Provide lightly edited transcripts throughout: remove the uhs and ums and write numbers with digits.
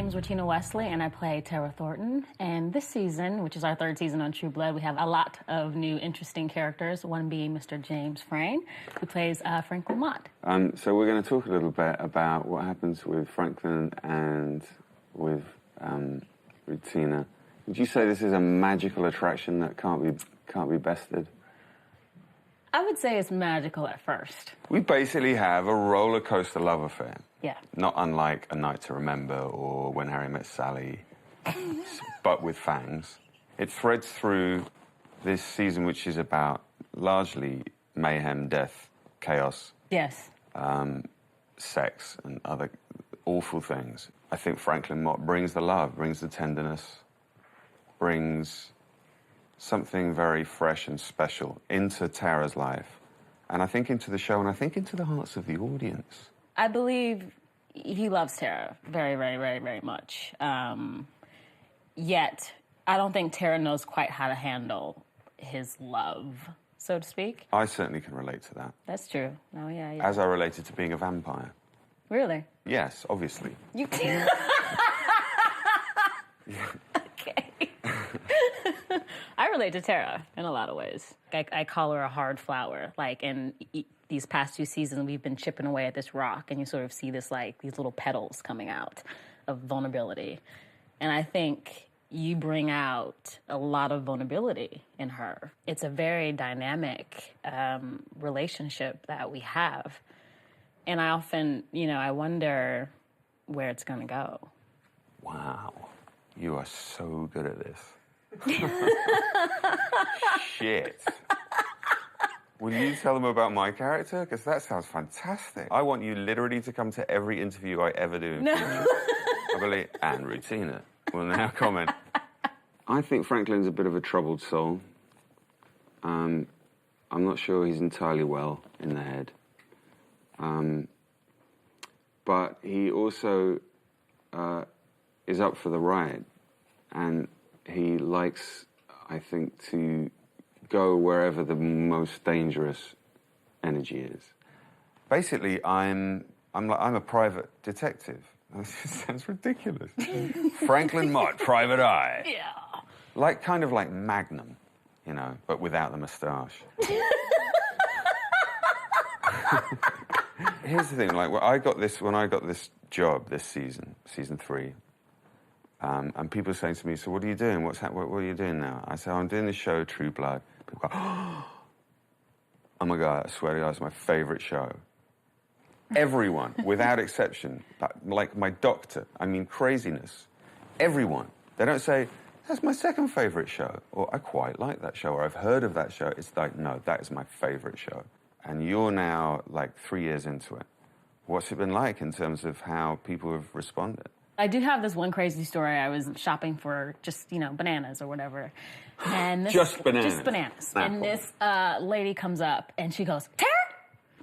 name's Regina Wesley, and I play Tara Thornton. And this season, which is our third season on True Blood, we have a lot of new, interesting characters, one being Mr. James Frayne, who plays Franklin Mott. So we're going to talk a little bit about what happens with Franklin and with Regina. Would you say this is a magical attraction that can't be bested? I would say it's magical at first. We basically have a roller coaster love affair. Yeah. Not unlike A Night to Remember or When Harry Met Sally, but with fangs. It threads through this season, which is about largely mayhem, death, chaos. Yes. Sex and other awful things. I think Franklin Mott brings the love, brings the tenderness, brings something very fresh and special into Tara's life, and I think into the show, and I think into the hearts of the audience. I believe he loves Tara very, very, very, very much. Yet, I don't think Tara knows quite how to handle his love, so to speak. I certainly can relate to that. That's true. Oh, yeah. As I related to being a vampire. Really? Yes, obviously. You can. Okay. I relate to Tara in a lot of ways. I call her a hard flower. Like, in these past 2 seasons, we've been chipping away at this rock, and you sort of see this, like, these little petals coming out of vulnerability. And I think you bring out a lot of vulnerability in her. It's a very dynamic relationship that we have. And I often, I wonder where it's going to go. Wow. You are so good at this. Shit. Will you tell them about my character? Because that sounds fantastic. I want you literally to come to every interview I ever do. No. I believe, and Regina will now comment. I think Franklin's a bit of a troubled soul. I'm not sure he's entirely well in the head. But he also is up for the ride. And he likes, I think, to go wherever the most dangerous energy is. Basically, I'm a private detective. This sounds ridiculous. Franklin Mott, private eye. Yeah. Kind of like Magnum, but without the moustache. Here's the thing, when I got this job this season, season 3, and people are saying to me, so what are you doing? What are you doing now? I say, I'm doing this show, True Blood. People go, oh my God, I swear to God, it's my favorite show. Everyone, without exception, like my doctor, craziness. Everyone. They don't say, that's my second favorite show, or I quite like that show, or I've heard of that show. It's like, no, that is my favorite show. And you're now 3 years into it. What's it been like in terms of how people have responded? I do have this one crazy story. I was shopping for just, bananas or whatever. And Just bananas? Just bananas. Nah, and this lady comes up and she goes, Tara?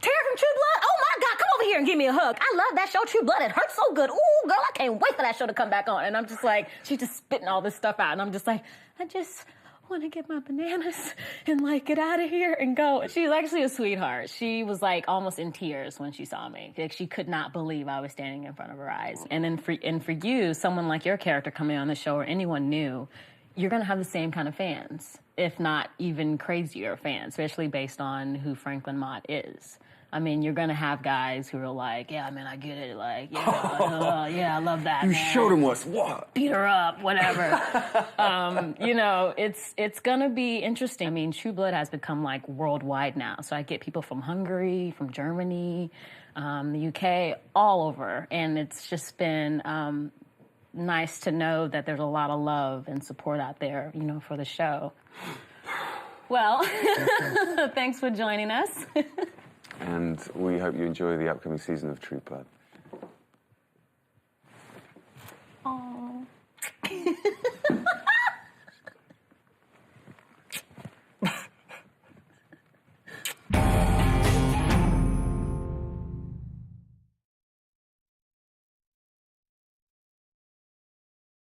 Tara from True Blood? Oh my God, come over here and give me a hug. I love that show, True Blood. It hurts so good. Ooh, girl, I can't wait for that show to come back on. And I'm just like, she's just spitting all this stuff out. And I'm just like, I just want to get my bananas and get out of here and go. She's actually a sweetheart. She was almost in tears when she saw me. She could not believe I was standing in front of her eyes. And then for you, someone like your character coming on the show or anyone new, you're going to have the same kind of fans, if not even crazier fans, especially based on who Franklin Mott is. You're going to have guys who are like, yeah, man, I get it. Yeah, I love that, You man. showed him what's what. Beat her up, whatever. It's going to be interesting. True Blood has become worldwide now. So I get people from Hungary, from Germany, the UK, all over. And it's just been nice to know that there's a lot of love and support out there, for the show. Well, thanks for joining us. And we hope you enjoy the upcoming season of True Blood. Aww.